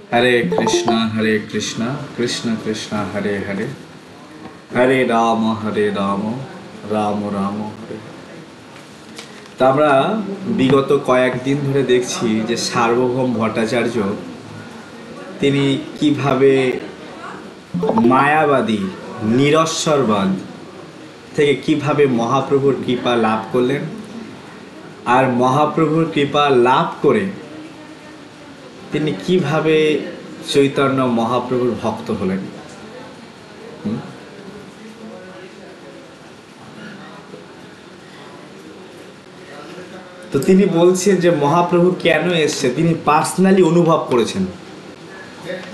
हरे कृष्णा कृष्ण कृष्ण हरे हरे हरे राम राम राम हरे। তা আমরা বিগত কয়েকদিন ধরে দেখছি যে সার্বভৌম ভট্টাচার্য তিনি কিভাবে মায়াবাদী নিরস্বরবাদ থেকে কিভাবে মহাপ্রভুর কৃপা লাভ করলেন, আর মহাপ্রভুর কৃপা লাভ করে তিনি কিভাবে চৈতন্য মহাপ্রভুর ভক্ত হলেন। তো তিনি বলছেন যে মহাপ্রভু কেন এসছে তিনি পার্সোনালি অনুভব করেছেন,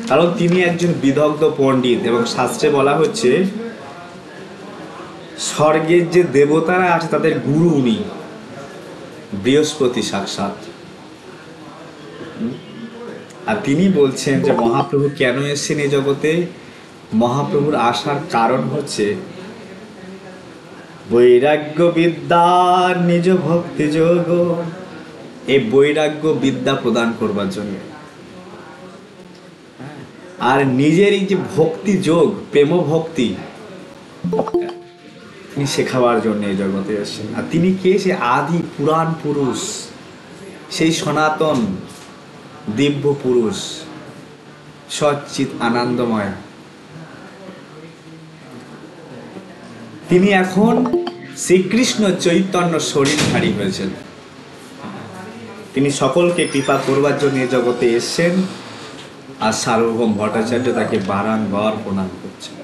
কারণ তিনি একজন বিদগ্ধ পণ্ডিত এবং শাস্ত্রে বলা হচ্ছে স্বর্গের যে দেবতারা আছে তাদের গুরু উনি, বৃহস্পতি সাক্ষাৎ। আর তিনি বলছেন যে মহাপ্রভু কেন এসেছেন এই জগতে। মহাপ্রভুর আসার কারণ হচ্ছে বৈরাগ্য বিদ্যা নিজ ভক্তি যোগ, এই বৈরাগ্য বিদ্যা প্রদান করবার জন্য, আর নিজের এই যে ভক্তি যোগ প্রেম ভক্তি তিনি শেখাবার জন্য এই জগতে এসেছেন। আর তিনি কে? সে আদি পুরাণ পুরুষ, সেই সনাতন দিব্য পুরুষ, সচ্চিৎ আনন্দময়। তিনি এখন শ্রীকৃষ্ণ চৈতন্য শরীরধারী হয়েছেন। তিনি সকলকে কৃপা করবার জন্য এই জগতে এসেছেন, আর সার্বভৌম ভট্টাচার্য তাকে বারংবার প্রণাম করছেন।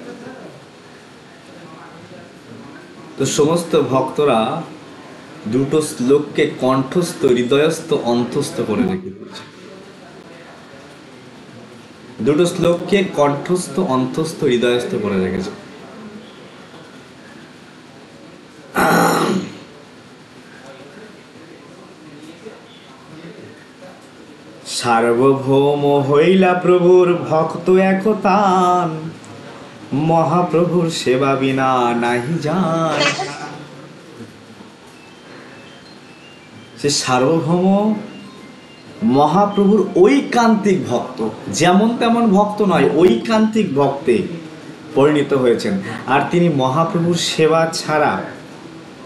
তো সমস্ত ভক্তরা দুটো শ্লোককে কণ্ঠস্থ, হৃদয়স্থ, অন্তস্থ করে রেখে দিয়েছে। দুটো শ্লোককে কণ্ঠস্থ, অন্তস্থ, হৃদয়স্থ করে রেখেছে। সার্বভৌম হইলা প্রভুর ভক্ত একতান, মহাপ্রভুর সেবা বিনা নাহি যান। সে সার্বভৌম মহাপ্রভুর ঐকান্তিক ভক্ত, যেমন তেমন ভক্ত নয়, ঐকান্তিক ভক্তে পরিণত হয়েছেন। আর তিনি মহাপ্রভুর সেবা ছাড়া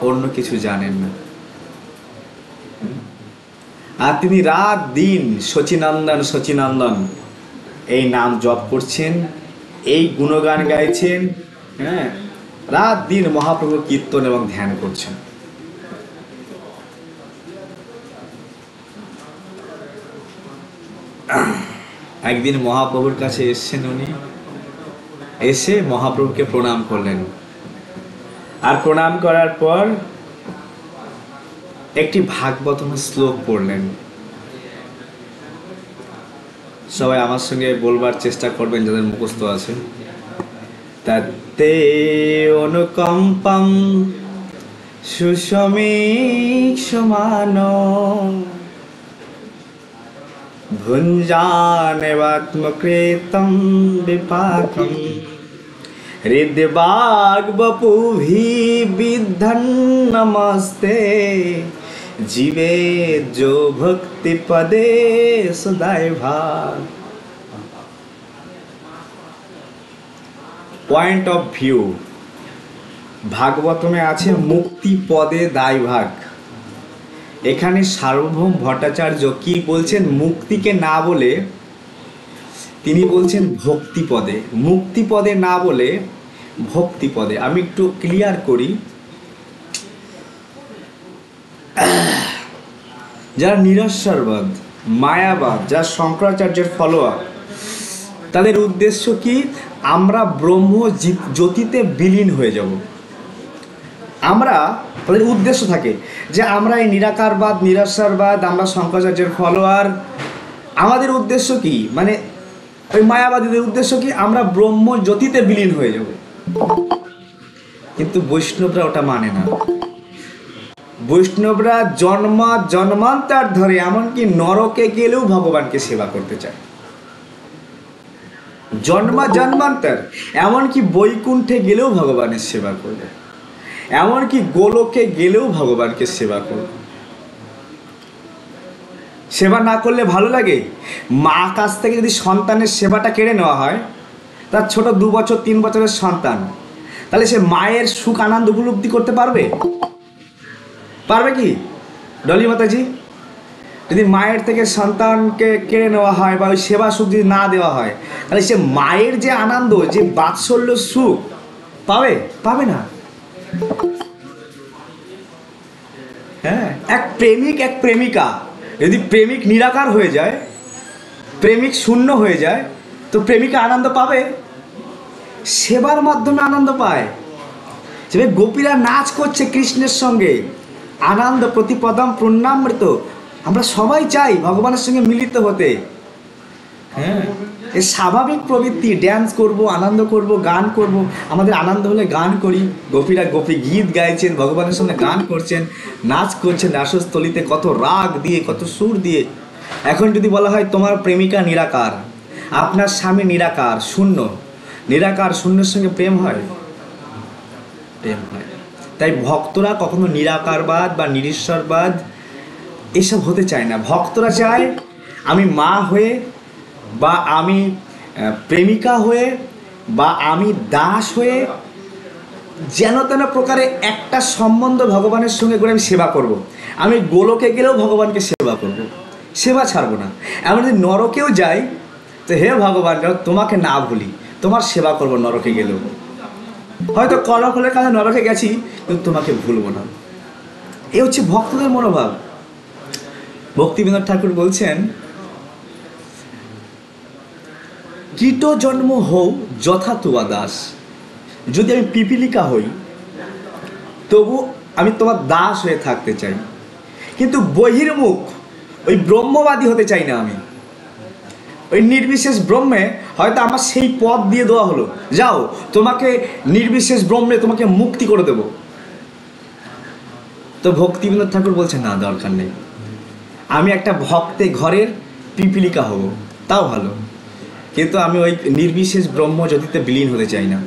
অন্য কিছু জানেন না। আর তিনি রাত দিন সচিনন্দন সচিনন্দন এই নাম জপ করছেন, এই গুণগান গাইছেন, হ্যাঁ, রাত দিন মহাপ্রভুর কীর্তন এবং ধ্যান করছেন। একদিন মহাপ্রভুর কাছে এসছেন উনি, এসে মহাপ্রভুকে প্রণাম করলেন। আর প্রণাম করার পর একটি ভাগবতমের শ্লোক পড়লেন। সবাই আমার সঙ্গে বলবার চেষ্টা করবেন যাদের মুখস্থ আছে। তত্তে অনুকম্পম সুসমীক্ষমান ভুঞ্জানেবাত্মকৃতম বিপাকম হৃদবাগ বপুভি বিদ্ধন নমস্তে জীবে যো ভক্তি পদে সদায় ভাগ। পয়েন্ট অফ ভিউ ভাগবতমে আছে মুক্তি পদে দায় ভাগ। এখানে সার্বভৌম ভট্টাচার্য কি বলছেন? মুক্তিকে না বলে তিনি বলছেন ভক্তি পদে, মুক্তি পদে না বলে ভক্তি পদে। আমি একটু ক্লিয়ার করি। যারা নিরস্বরবাদ, মায়াবাদ, যারা শঙ্করাচার্যের ফলোয়ার, তাদের উদ্দেশ্য কি? আমরা ব্রহ্ম জ্যোতিতে বিলীন হয়ে যাব। আমরা, তাদের উদ্দেশ্য থাকে যে আমরা এই নিরাকারবাদ, নিরস্বরবাদ, আমরা শঙ্করাচার্যের ফলোয়ার। আমাদের উদ্দেশ্য কি? মানে ওই মায়াবাদীদের উদ্দেশ্য কি? আমরা ব্রহ্ম জ্যোতিতে বিলীন হয়ে যাব। কিন্তু বৈষ্ণবরা ওটা মানে না। বৈষ্ণবরা জন্মান্তর ধরে এমনকি নরকে গেলেও ভগবানকে সেবা করতে চায়। জন্মান্তর, এমনকি বৈকুণ্ঠে গেলেও ভগবানের সেবা করবে, এমনকি গোলকে গেলেও ভগবানকে সেবা করবে। সেবা না করলে ভালো লাগে? মা কাছ থেকে যদি সন্তানের সেবাটা কেড়ে নেওয়া হয়, তার ছোট 2 বছর 3 বছরের সন্তান, তাহলে সে মায়ের সুখ আনন্দ উপলব্ধি করতে পারবে? পারবে কি ডলি মাতাজি? যদি মায়ের থেকে সন্তানকে কেড়ে নেওয়া হয় বা ওই সেবা সুখ যদি না দেওয়া হয়, তাহলে সে মায়ের যে আনন্দ, যে বাৎসল্য সুখ পাবে? পাবে না। হ্যাঁ, এক প্রেমিক এক প্রেমিকা, যদি প্রেমিক নিরাকার হয়ে যায়, প্রেমিক শূন্য হয়ে যায়, তো প্রেমিকা আনন্দ পাবে? সেবার মাধ্যমে আনন্দ পায়। যেভাবে গোপীরা নাচ করছে কৃষ্ণের সঙ্গে, আনন্দ প্রতিপদম পুণ্যামৃত, আমরা সবাই চাই ভগবানের সঙ্গে মিলিত হতে। হ্যাঁ, এ স্বাভাবিক প্রবৃত্তি, ড্যান্স করব, আনন্দ করব, গান করব। আমাদের আনন্দ হলে গান করি। গোপীরা গোপী গীত গাইছেন, ভগবানের সঙ্গে গান করছেন, নাচ করছেন রাসস্থলিতে, কত রাগ দিয়ে, কত সুর দিয়ে। এখন যদি বলা হয় তোমার প্রেমিকা নিরাকার, আপনার স্বামী নিরাকার শূন্য, নিরাকার শূন্যের সঙ্গে প্রেম হয়? প্রেম হয়। তাই ভক্তরা কখনো নিরাকারবাদ বা নিরীশ্বরবাদ এসব হতে চায় না। ভক্তরা চায় আমি মা হয়ে, বা আমি প্রেমিকা হয়ে, বা আমি দাস হয়ে, যেন তেন প্রকারে একটা সম্বন্ধ ভগবানের সঙ্গে করে আমি সেবা করব। আমি গোলকে গেলেও ভগবানকে সেবা করব, সেবা ছাড়বো না। এমন যদি নরকেও যাই, তো হে ভগবান, তোমাকে না ভুলি, তোমার সেবা করব নরকে গেলেও। হয়তো কলকলের কাছে নরকে গেছি, কিন্তু তোমাকে ভুলবো না। এ হচ্ছে ভক্তদের মনোভাব। ভক্তিবিনোদ ঠাকুর বলছেন, কীট জন্ম হও যথা তুয়া দাস। যদি আমি পিপিলিকা হই, তবু আমি তোমার দাস হয়ে থাকতে চাই, কিন্তু বহির্মুখ ওই ব্রহ্মবাদী হতে চাই না আমি। ওই নির্বিশেষ ব্রহ্মে হয়তো আমার সেই পথ দিয়ে দেওয়া হলো, যাও তোমাকে নির্বিশেষ ব্রহ্মে তোমাকে মুক্তি করে দেব। তো ভক্তিবিনোদ ঠাকুর বলছেন, না, দরকার নেই। আমি একটা ভক্তে ঘরের পিপিলিকা হব, তাও ভালো, কিন্তু আমি ওই নির্বিশেষ ব্রহ্ম জ্যোতিতে বিলীন হতে চাই না।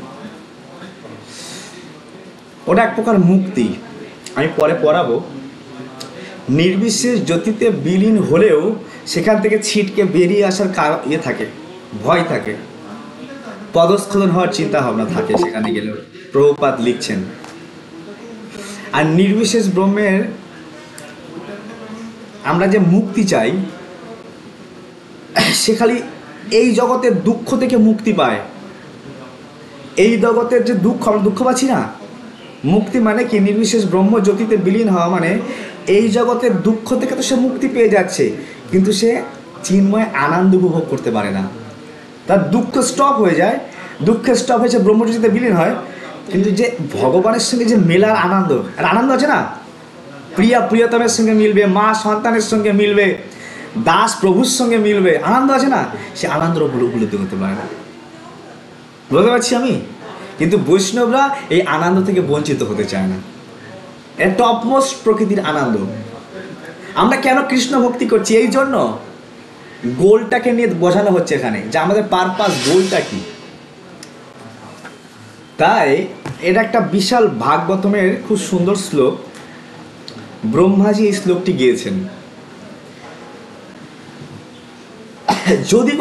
ওটা এক প্রকার মুক্তি। আমি পরে পড়াবো। নির্বিশেষ জ্যোতিতে বিলীন হলেও সেখান থেকে ছিটকে বেরিয়ে আসার ইয়ে থাকে, ভয় থাকে, পদস্খলন হওয়ার চিন্তা ভাবনা থাকে সেখানে গেলেও, প্রভুপাদ লিখছেন। আর নির্বিশেষ ব্রহ্মের আমরা যে মুক্তি চাই, সে খালি এই জগতের দুঃখ থেকে মুক্তি পায়। এই জগতের যে দুঃখ, আমরা দুঃখ পাচ্ছি না। মুক্তি মানে কি? নির্বিশেষ ব্রহ্ম জ্যোতিতে বিলীন হওয়া মানে এই জগতের দুঃখ থেকে তো সে মুক্তি পেয়ে যাচ্ছে, কিন্তু সে চিন্ময় আনন্দ উপভোগ করতে পারে না। তার দুঃখ স্টপ হয়ে যায়, দুঃখের স্টপ হয়েছে, ব্রহ্মজ্যোতিতে বিলীন হয়, কিন্তু যে ভগবানের সঙ্গে যে মেলার আনন্দ, আর আনন্দ আছে না, প্রিয়া প্রিয়তমের সঙ্গে মিলবে, মা সন্তানের সঙ্গে মিলবে, দাস প্রভুর সঙ্গে মিলবে, আনন্দ আছে না, সে আনন্দ উপলব্ধি করতে পারে না। বুঝতে পারছি আমি? কিন্তু বৈষ্ণবরা এই আনন্দ থেকে বঞ্চিত হতে চায় না। এটা টপমোস্ট প্রকৃতির আনন্দ। আমরা কেন কৃষ্ণ ভক্তি করছি? এই জন্য গোলটাকে নিয়ে বোঝানো হচ্ছে এখানে, যে আমাদের পারপাস, গোলটা কি। তাই এটা একটা বিশাল ভাগবতমের খুব সুন্দর শ্লোক, ব্রহ্মাজি এই শ্লোকটি গিয়েছেন। যদি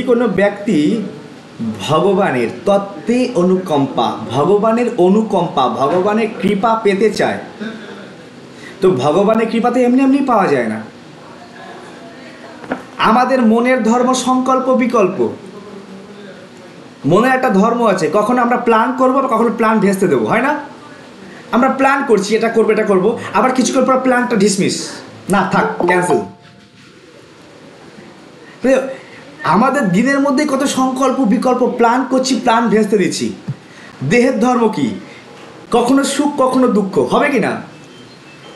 কোনো ব্যক্তি ভগবানের তত্ত্বে অনুকম্পা, ভগবানের কৃপা পেতে চায়, তো ভগবানের কৃপা তো এমনি এমনি পাওয়া যায় না। আমাদের মনের ধর্ম সংকল্প বিকল্প। মনে একটা ধর্ম আছে, কখনো আমরা প্ল্যান করবো, কখনো প্ল্যান ভেস্তে দেবো, হয় না? আমরা প্ল্যান করছি, এটা করবো, আবার কিছুক্ষণ পর প্ল্যানটা ডিসমিস, না থাক, ক্যান্সেল। আমাদের দিনের মধ্যে কত সংকল্প বিকল্প, প্ল্যান করছি, প্ল্যান ভেস্তে দিচ্ছি। দেহের ধর্ম কি? কখনো সুখ কখনো দুঃখ, হবে কি না?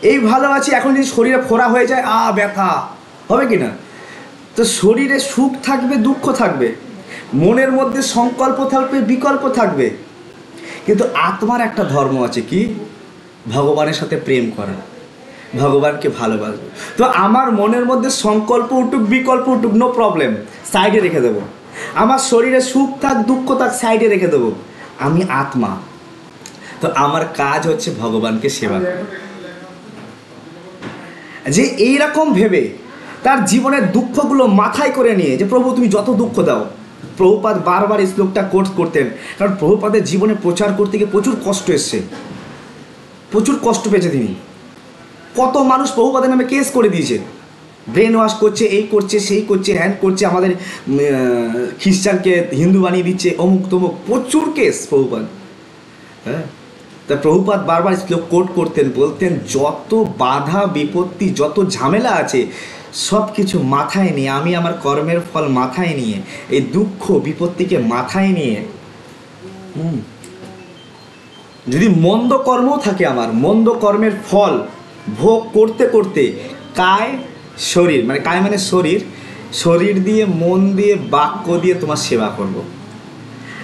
এই ভালো আছি, এখন যদি শরীরে ফোড়া হয়ে যায়, ব্যথা, হবে কি না? তো শরীরে সুখ থাকবে, দুঃখ থাকবে, মনের মধ্যে সংকল্প থাকবে, বিকল্প থাকবে, কিন্তু আত্মার একটা ধর্ম আছে, কি? ভগবানের সাথে প্রেম করা, ভগবানকে ভালোবাসবো। তো আমার মনের মধ্যে সংকল্প উঠুক, বিকল্প উঠুক, নো প্রবলেম, সাইডে রেখে দেবো। আমার শরীরে সুখ থাক, দুঃখ থাক, সাইডে রেখে দেবো। আমি আত্মা, তো আমার কাজ হচ্ছে ভগবানকে সেবা করা। যে এইরকম ভেবে তার জীবনের দুঃখগুলো মাথায় করে নিয়ে যে প্রভু তুমি যত দুঃখ দাও। প্রভুপাদ বারবার এই শ্লোকটা কোট করতেন, কারণ প্রভুপাদের জীবনে প্রচার করতে গিয়ে প্রচুর কষ্ট এসছে, প্রচুর কষ্ট পেয়েছে তিনি। কত মানুষ প্রভুপাদের নামে কেস করে দিয়েছে, ব্রেন ওয়াশ করছে, এই করছে, সেই করছে, হ্যান্ড করছে, আমাদের খ্রিস্টানকে হিন্দু বানিয়ে দিচ্ছে, অমুক তমুক, প্রচুর কেস প্রভুপাদ। হ্যাঁ, তা প্রভুপাদ বারবার শ্লোক কোট করতেন, বলতেন যত বাধা বিপত্তি, যত ঝামেলা আছে সব কিছু মাথায় নিয়ে, আমি আমার কর্মের ফল মাথায় নিয়ে, এই দুঃখ বিপত্তিকে মাথায় নিয়ে, যদি মন্দ কর্মও থাকে আমার, মন্দ কর্মের ফল ভোগ করতে করতে কায় শরীর, মানে কায় মানে শরীর, শরীর দিয়ে, মন দিয়ে, বাক্য দিয়ে তোমার সেবা করব।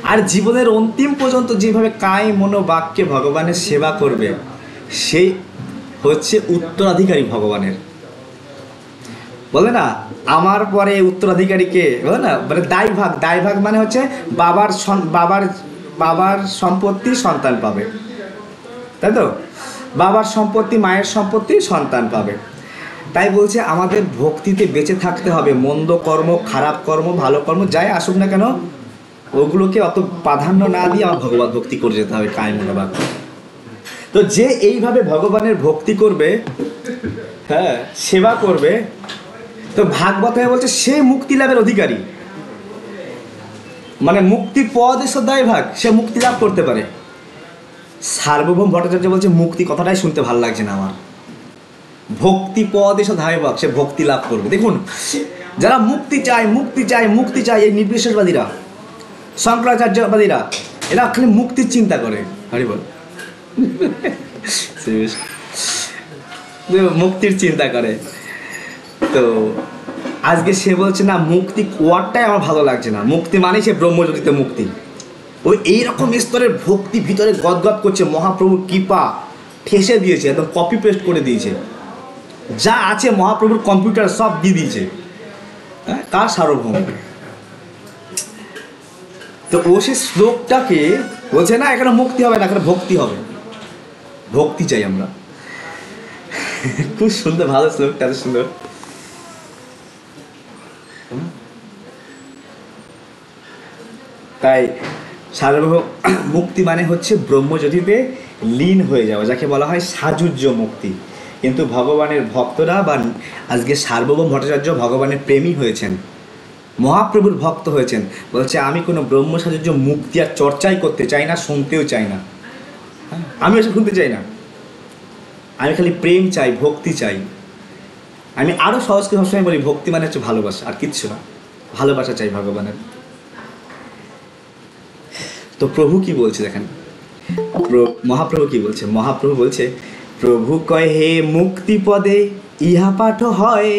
আর জীবনের অন্তিম পর্যন্ত যেভাবে কায় মনো বাক্যে ভগবানের সেবা করবে, সেই হচ্ছে উত্তরাধিকারী ভগবানের। বলে না আমার পরে উত্তরাধিকারীকে, বলে না, মানে দায়ভাগ, দায়ভাগ মানে হচ্ছে বাবার বাবার বাবার সম্পত্তি সন্তান পাবে, তাই তো? বাবার সম্পত্তি, মায়ের সম্পত্তি সন্তান পাবে। তাই বলছে আমাদের ভক্তিতে বেঁচে থাকতে হবে। মন্দ কর্ম, খারাপ কর্ম, ভালো কর্ম যাই আসুক না কেন, ওগুলোকে অত প্রাধান্য না দিয়ে আমার ভগবান ভক্তি করে যেতে হবে, কায় মনে বাক্য। তো যে এইভাবে ভগবানের ভক্তি করবে, হ্যাঁ, সেবা করবে, তো ভাগবত হয়ে বলছে সে মুক্তি লাভের অধিকারী। মানে মুক্তি পদ শ্রদ্ধায় ভাগ, সে মুক্তি লাভ করতে পারে। সার্বভৌম ভট্টাচার্য বলছে মুক্তি কথাটাই শুনতে ভালো লাগছে না আমার, ভক্তি পদ এসব ধায় ভাগ, সে ভক্তি লাভ করবে। দেখুন, যারা মুক্তি চায়, মুক্তি চায়, মুক্তি চায়, এই নির্বিশেষবাদীরা, শঙ্করাচার্যবাদীরা, এরা খালি মুক্তির চিন্তা করে, হরি বল, মুক্তির চিন্তা করে। তো আজকে সে বলছে না, মুক্তি ওয়ার্ডটাই আমার ভালো লাগছে না, মুক্তি মানে সে ব্রহ্মজ্যোতিতে মুক্তি। ওই এইরকম স্তরের ভক্তি ভিতরে গদগদ করছে, মহাপ্রভুর কৃপা ঠেসে দিয়েছে, একদম কপি পেস্ট করে দিয়েছে, যা আছে মহাপ্রভুর কম্পিউটার সব দিয়ে দিয়েছে। হ্যাঁ, কার সার্বভৌম। তো ও সে শ্লোকটাকে বলছে না এখানে মুক্তি হবে না, এখানে ভক্তি হবে, ভক্তি চাই আমরা। খুব সুন্দর, ভালো শ্লোকটা, এত সুন্দর। তাই সার্বভৌম মুক্তি মানে হচ্ছে ব্রহ্মজ্যোতিতে লীন হয়ে যাওয়া, যাকে বলা হয় সাযুজ্য মুক্তি। কিন্তু ভগবানের ভক্তরা বা আজকে সার্বভৌম ভট্টাচার্য ভগবানের প্রেমী হয়েছেন, মহাপ্রভুর ভক্ত হয়েছেন, বলছে আমি কোনো ব্রহ্ম সাযুজ্য মুক্তি আর চর্চাই করতে চাই না, শুনতেও চাই না, আমি ওসব শুনতে চাই না, আমি খালি প্রেম চাই, ভক্তি চাই। আমি আরও সহজকে সবসময় বলি, ভক্তি মানে হচ্ছে ভালোবাসা, আর কিচ্ছু না, ভালোবাসা চাই ভগবানের। তো প্রভু কি বলছে দেখেন, মহাপ্রভু কি বলছে, মহাপ্রভু বলছে, প্রভু কয় হে মুক্তি পদে ইহা পাঠ হয়,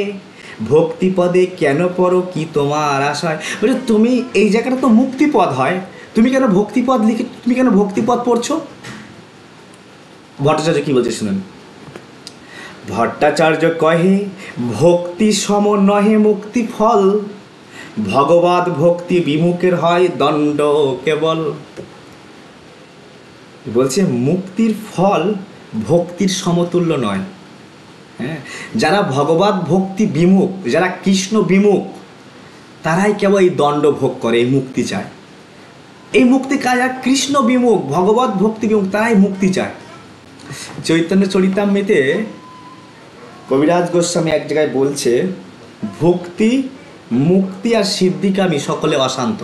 ভক্তি পদে কেন পড়ো কি তোমার আশয়। বলছে তুমি এই জায়গাটা তো মুক্তিপদ হয়, তুমি কেন ভক্তিপদ লিখে, তুমি কেন ভক্তিপদ পড়ছো? ভট্টাচার্য কি বলছে শুনুন, ভট্টাচার্য কহে ভক্তি সম নহে মুক্তি ফল, ভগবত ভক্তি বিমুখের হয় দণ্ড কেবল। বলছে মুক্তির ফল ভক্তির সমতুল্য নয়। হ্যাঁ, যারা ভগবত ভক্তি বিমুখ, যারা কৃষ্ণ বিমুখ, তারাই কেবল এই দণ্ড ভোগ করে, এই মুক্তি চায়। এই মুক্তি কাজ, আর কৃষ্ণ বিমুখ, ভগবত ভক্তি বিমুখ, তারাই মুক্তি চায়। চৈতন্য চরিতামৃতে কবিরাজ গোস্বামী এক জায়গায় বলছে, ভক্তি, মুক্তি আর সিদ্ধিকামী সকলে অশান্ত।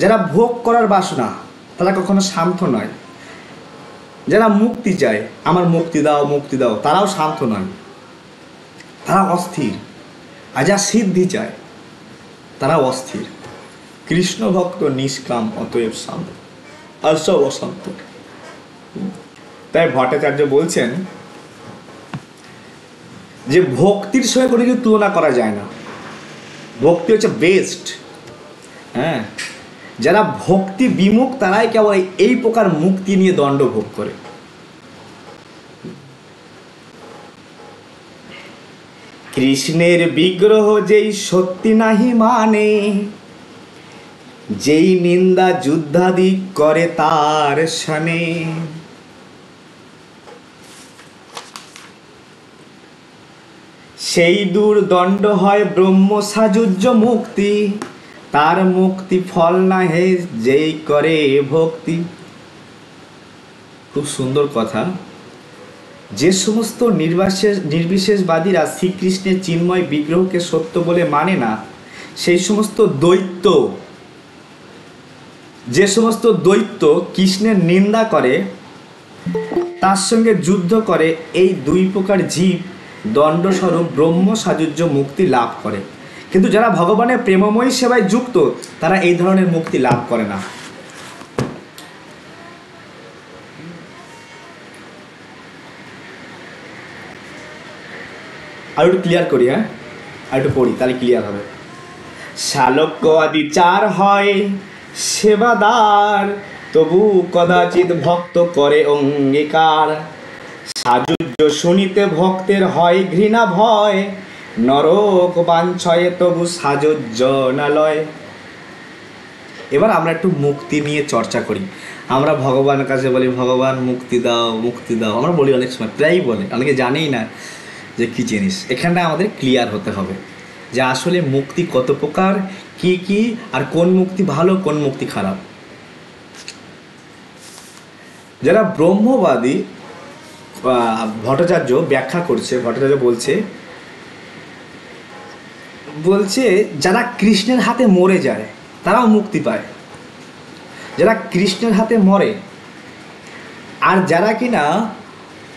যারা ভোগ করার বাসনা তারা কখনো শান্ত নয়, যারা মুক্তি চায়, আমার মুক্তি দাও মুক্তি দাও, তারাও শান্ত নয়, তারা অস্থির। আর যারা সিদ্ধি চায় তারাও অস্থির। কৃষ্ণ ভক্ত নিষ্কাম, অতএব শান্ত, আর সব অশান্ত। তাই ভট্টাচার্য বলছেন যে ভক্তির সঙ্গে কোনো কিছু তুলনা করা যায় না, ভক্তি হচ্ছে বেস্ট। হ্যাঁ, যারা ভক্তি বিমুখ তারাই কেবল এই প্রকার মুক্তি নিয়ে দণ্ড ভোগ করে। কৃষ্ণের বিগ্রহ যেই সত্যি নাহি মানে, যেই নিন্দা যুদ্ধাদি করে তার শানে। সেই দুর্দণ্ড হয় ব্রহ্ম সাযুজ্য মুক্তি, তার মুক্তি ফল না হে যেই করে ভক্তি। খুব সুন্দর কথা। যে সমস্ত নির্বিশেষবাদীরা শ্রীকৃষ্ণের চিন্ময় বিগ্রহকে সত্য বলে মানে না, সেই সমস্ত দৈত্য, যে সমস্ত দৈত্য কৃষ্ণের নিন্দা করে, তার সঙ্গে যুদ্ধ করে, এই দুই প্রকার জীব দণ্ডস্বরূপ ব্রহ্ম সাযুজ্য মুক্তি লাভ করে। কিন্তু যারা ভগবানের প্রেমময়ী সেবায় যুক্ত, তারা এই ধরনের মুক্তি লাভ করে না। আর একটু ক্লিয়ার করি, হ্যাঁ, আর একটু পড়ি, তাহলে ক্লিয়ার হবে। শালক্য আদি চার হয় সেবাদার, তবু কদাচিৎ ভক্ত করে অঙ্গীকার। সাযুজ্য শুনিতে ভক্তের হয় ঘৃণা ভয়, নরক বাঞ্ছয়ে তবু সাযুজ্য না লয়। এবার আমরা একটু মুক্তি নিয়ে চর্চা করি। আমরা ভগবানের কাছে বলি, ভগবান মুক্তি দাও, মুক্তি দাও। আমরা বলি অনেক সময়, প্রায়ই বলে, অনেকে জানেই না যে কী জিনিস। এখানটা আমাদের ক্লিয়ার হতে হবে যে আসলে মুক্তি কত প্রকার, কি কি, আর কোন মুক্তি ভালো, কোন মুক্তি খারাপ। যারা ব্রহ্মবাদী, ভট্টাচার্য ব্যাখ্যা করছে, ভট্টাচার্য বলছে যারা কৃষ্ণের হাতে মরে যায় তারাও মুক্তি পায়। যারা কৃষ্ণের হাতে মরে, আর যারা কিনা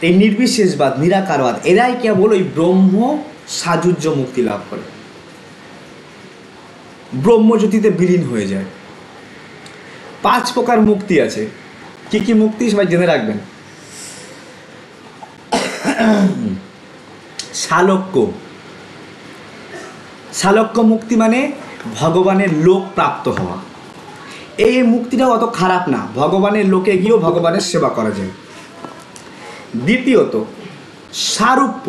এই নির্বিশেষবাদ, নিরাকারবাদ, এরাই কেবল ওই ব্রহ্ম সাযুজ্য মুক্তি লাভ করে, ব্রহ্মজ্যোতিতে বিলীন হয়ে যায়। 5 প্রকার মুক্তি আছে। কি কি মুক্তি সবাই জেনে রাখবেন। শালক্য মুক্তি মানে ভগবানের লোক প্রাপ্ত হওয়া। এই মুক্তিটা অত খারাপ না, ভগবানের লোকে গিয়েও ভগবানের সেবা করা যায়। দ্বিতীয়ত সারূপ্য,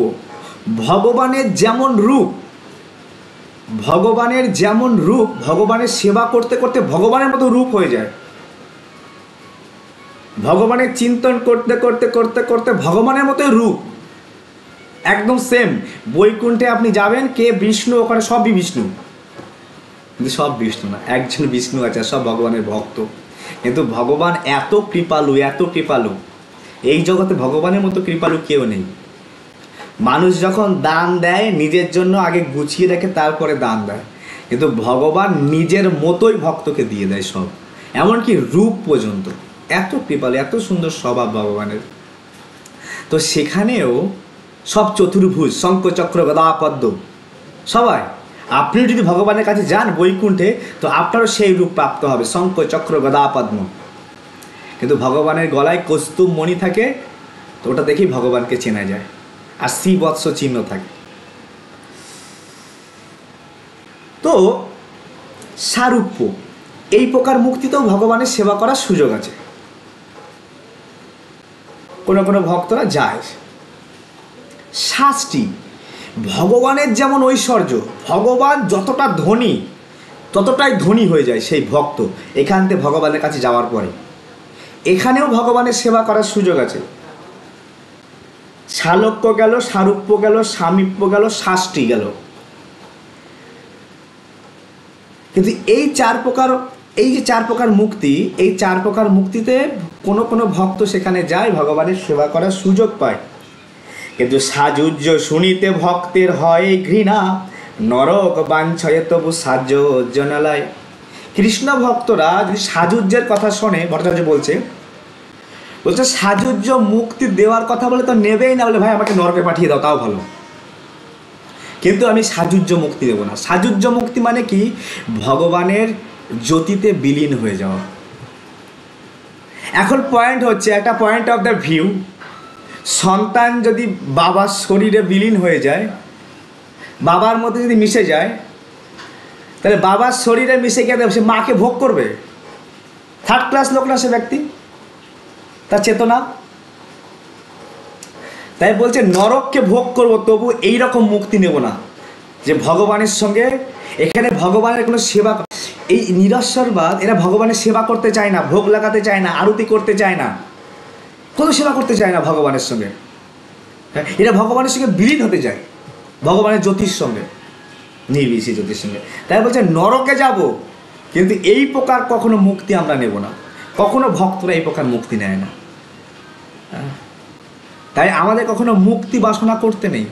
ভগবানের যেমন রূপ, ভগবানের সেবা করতে করতে ভগবানের মতো রূপ হয়ে যায়। ভগবানের চিন্তন করতে করতে করতে করতে ভগবানের মতোই রূপ, একদম সেম। বৈকুণ্ঠে আপনি যাবেন, কে বিষ্ণু, ওখানে সবই বিষ্ণু, কিন্তু সব বিষ্ণু না, একজন বিষ্ণু আছে, সব ভগবানের ভক্ত। কিন্তু ভগবান এত কৃপালু, এত কৃপালু, এই জগতে ভগবানের মতো কৃপালু কেউ নেই। মানুষ যখন দান দেয় নিজের জন্য আগে গুছিয়ে রেখে তারপরে দান দেয়, কিন্তু ভগবান নিজের মতোই ভক্তকে দিয়ে দেয় সব, এমনকি রূপ পর্যন্ত। এত কৃপালু, এত সুন্দর স্বভাব ভগবানের। তো সেখানেও সব চতুর্ভুজ, শঙ্খ চক্র গদা পদ্ম, সবাই। আপনি যদি ভগবানের কাছে যান বৈকুণ্ঠে, তো আপনারও সেই রূপ প্রাপ্ত হবে, শঙ্খ চক্র গদা পদ্ম। কিন্তু ভগবানের গলায় কস্তুম মণি থাকে, তো ওটা দেখেই ভগবানকে চেনা যায়, আর শ্রীবৎস চিহ্ন থাকে। তো সারূপ্য, এই প্রকার মুক্তিতেও ভগবানের সেবা করার সুযোগ আছে। কোনো কোনো ভক্তরা যায়। শাস্তি, ভগবানের যেমন ঐশ্বর্য, ভগবান যতটা ধনী ততটাই ধনী হয়ে যায় সেই ভক্ত এখান থেকে ভগবানের কাছে যাওয়ার পরে। এখানেও ভগবানের সেবা করার সুযোগ আছে। শালক্য গেল, সারূপ্য গেল, সামীপ্য গেল, শাস্তি গেল। কিন্তু এই যে 4 প্রকার মুক্তি, এই 4 প্রকার মুক্তিতে কোনো কোনো ভক্ত সেখানে যায়, ভগবানের সেবা করার সুযোগ পায়। কিন্তু সাযুজ্য শুনিতে ভক্তের হয় ঘৃণা, নরক বাঞ্ছয়ে তবু সাযুজ্য না লয়। কৃষ্ণ ভক্তরা যদি সাযুজ্যের কথা শোনে, ভট্টাচার্য বলছে সাযুজ্য মুক্তি দেওয়ার কথা বলে তো নেবেই না, বলে ভাই আমাকে নরকে পাঠিয়ে দাও তাও ভালো, কিন্তু আমি সাযুজ্য মুক্তি দেবো না। সাযুজ্য মুক্তি মানে কি? ভগবানের জ্যোতিতে বিলীন হয়ে যাওয়া। এখন পয়েন্ট হচ্ছে, একটা পয়েন্ট অফ দ্য ভিউ, সন্তান যদি বাবার শরীরে বিলীন হয়ে যায়, বাবার মধ্যে যদি মিশে যায়, তাহলে বাবার শরীরে মিশে গিয়ে সে মাকে ভোগ করবে। 3rd ক্লাস লোক না সে ব্যক্তি, তার চেতনা। তাই বলছে নরককে ভোগ করব, তবু এইরকম মুক্তি নেব না যে ভগবানের সঙ্গে। এখানে ভগবানের কোনো সেবা, এই নিরস্বরবাদ, এরা ভগবানের সেবা করতে চায় না, ভোগ লাগাতে চায় না, আরতি করতে চায় না, কোনো সেবা করতে চায় না ভগবানের সঙ্গে। এরা ভগবানের সঙ্গে বিলীন হতে চায়। ভগবানের জ্যোতির সঙ্গে, নির্বিশেষ জ্যোতির সঙ্গে। তাই বলছে নরকে যাব, কিন্তু এই প্রকার কখনো মুক্তি আমরা নেব না, কখনো ভক্তরা এই প্রকার মুক্তি নেয় না। তাই আমাদের কখনো মুক্তি বাসনা করতে নেই।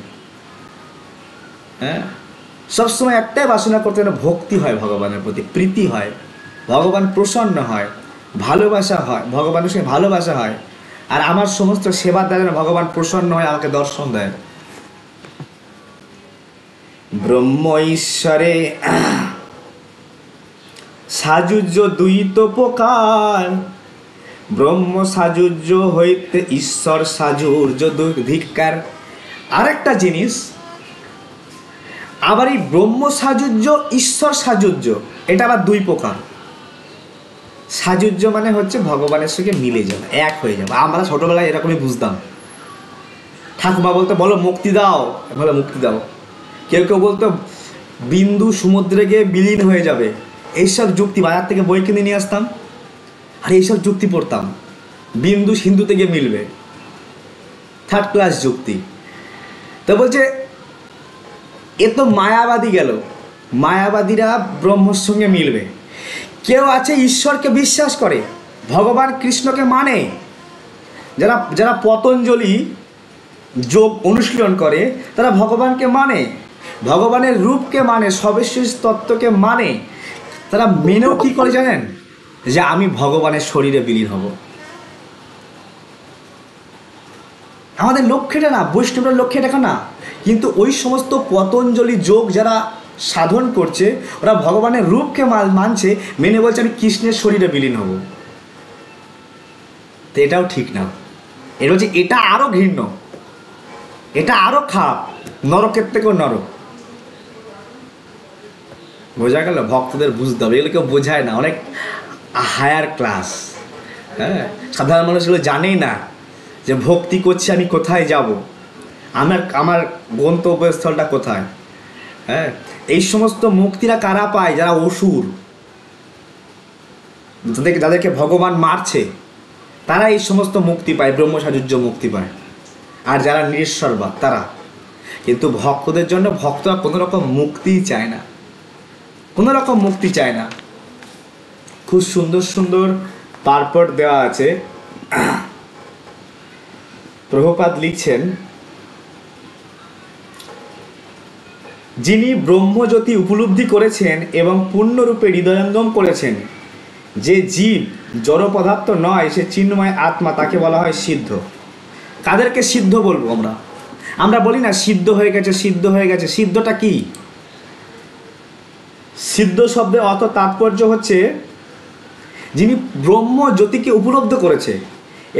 হ্যাঁ, সবসময় একটাই বাসনা করতে না, ভক্তি হয় ভগবানের প্রতি, প্রীতি হয়, ভগবান প্রসন্ন হয়, ভালোবাসা হয়, ভগবানের সঙ্গে ভালোবাসা হয়। আর আমার সমস্ত সেবার দ্বারা ভগবান প্রসন্ন হয়, আমাকে দর্শন দেয়। ব্রহ্ম ঈশ্বরে সাজুজ্য দুইত প্রকার, ব্রহ্ম সাজুজ্য হইতে ঈশ্বর সাজুর্য ধিক্কার। আরেকটা জিনিস, আবার এই ব্রহ্ম সাজুজ্য ঈশ্বর সাজুজ্য, এটা আবার দুই প্রকার। সাজুজ্য মানে হচ্ছে ভগবানের সঙ্গে মিলে যাওয়া, এক হয়ে যাওয়া। আমরা ছোটবেলায় এরকমই বুঝতাম। ঠাকুমা বলতো বলো মুক্তি দাও, বলো মুক্তি দাও। কেউ কেউ বলতো বিন্দু সমুদ্রে গিয়ে বিলীন হয়ে যাবে। এইসব যুক্তি বাজার থেকে বই কিনে নিয়ে আসতাম, আর এইসব যুক্তি পড়তাম, বিন্দু সিন্ধুতে গিয়ে মিলবে। থার্ড ক্লাস যুক্তি। তো বলছে এ তো মায়াবাদী গেল, মায়াবাদীরা ব্রহ্মর সঙ্গে মিলবে। কেউ আছে ঈশ্বরকে বিশ্বাস করে, ভগবান কৃষ্ণকে মানে, যারা যারা পতঞ্জলি যোগ অনুশীলন করে তারা ভগবানকে মানে, ভগবানের রূপকে মানে, সবিশেষ তত্ত্বকে মানে। তারা মেনেও কী করে জানেন? যে আমি ভগবানের শরীরে বিলীন হব। আমাদের লক্ষ্যটা না, বৈষ্ণবের লক্ষ্য এটা না। কিন্তু ওই সমস্ত পতঞ্জলি যোগ যারা সাধন করছে, ওরা ভগবানের রূপকে মানছে, মেনে বলছে আমি কৃষ্ণের শরীরে বিলীন হব। তো এটাও ঠিক না। এটা হচ্ছে, এটা আরও ঘৃণ্য, এটা আরও খারাপ, নরকের থেকেও নরক। বোঝা গেল? ভক্তদের বুঝতে হবে, এগুলো কেউ বোঝায় না, অনেক হায়ার ক্লাস। হ্যাঁ, সাধারণ মানুষগুলো জানেই না যে ভক্তি করছি আমি কোথায় যাব, আমার গন্তব্যস্থলটা কোথায়। হ্যাঁ, এই সমস্ত মুক্তিরা কারা পায়? যারা অসুর, যাদেরকে ভগবান মারছে, তারা এই সমস্ত মুক্তি পায়, ব্রহ্মসাজুজ্য মুক্তি পায়। আর যারা নিঃস্বরবাদ তারা। কিন্তু ভক্তদের জন্য ভক্তরা কোনো রকম মুক্তিই চায় না, কোনো রকম মুক্তি চায় না। খুব সুন্দর সুন্দর পারপট দেওয়া আছে। প্রভুপাদ লিখছেন, যিনি ব্রহ্মজ্যোতি উপলব্ধি করেছেন এবং পূর্ণরূপে হৃদয়ঙ্গম করেছেন, যে জীব জড় পদার্থ নয়, সে চিন্ময় আত্মা, তাকে বলা হয় সিদ্ধ। কাদেরকে সিদ্ধ বলবো আমরা? আমরা বলি না সিদ্ধ হয়ে গেছে, সিদ্ধ হয়ে গেছে। সিদ্ধটা কি? সিদ্ধ শব্দের অর্থ তাৎপর্য হচ্ছে যিনি ব্রহ্ম জ্যোতিকে উপলব্ধ করেছে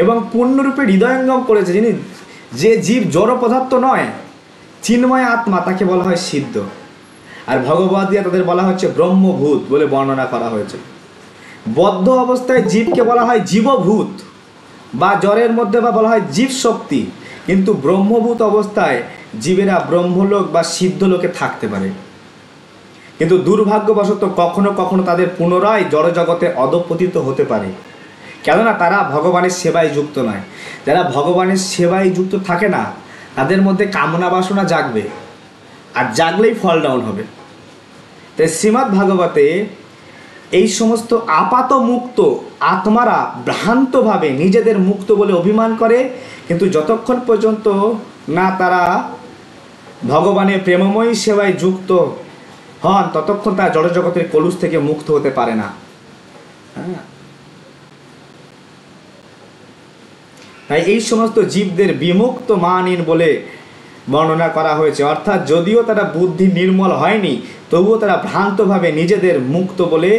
এবং পূর্ণরূপে হৃদয়ঙ্গম করেছে, যিনি, যে জীব জড় পদার্থ নয়, চিন্ময় আত্মা, তাকে বলা হয় সিদ্ধ। আর ভগবদ্গীতা তাদের বলা হচ্ছে ব্রহ্মভূত বলে বর্ণনা করা হয়েছে। বদ্ধ অবস্থায় জীবকে বলা হয় জীবভূত, বা জ্বরের মধ্যে বা বলা হয় জীব শক্তি। কিন্তু ব্রহ্মভূত অবস্থায় জীবেরা ব্রহ্মলোক বা সিদ্ধলোকে থাকতে পারে। কিন্তু দুর্ভাগ্যবশত কখনো কখনো তাদের পুনরায় জড়জগতে অধঃপতিত হতে পারে, কেননা তারা ভগবানের সেবায় যুক্ত নয়। যারা ভগবানের সেবায় যুক্ত থাকে না, তাদের মধ্যে কামনা বাসনা জাগবে, আর জাগলেই ফল ডাউন হবে। তাই শ্রীমদ্ ভাগবতে এই সমস্ত আপাত মুক্ত আত্মারা ভ্রান্তভাবে নিজেদের মুক্ত বলে অভিমান করে, কিন্তু যতক্ষণ পর্যন্ত না তারা ভগবানের প্রেমময়ী সেবায় যুক্ত হন, ততক্ষণ তারা জড়জগতের কলুষ থেকে মুক্ত হতে পারে না। হ্যাঁ, তাই এই সমস্ত জীবদের বিমুক্ত মানিন বলে বর্ণনা করা হয়েছে। অর্থাৎ যদিও তারা বুদ্ধি নির্মল হয়নি, তবুও তারা ভ্রান্তভাবে নিজেদের মুক্ত বলে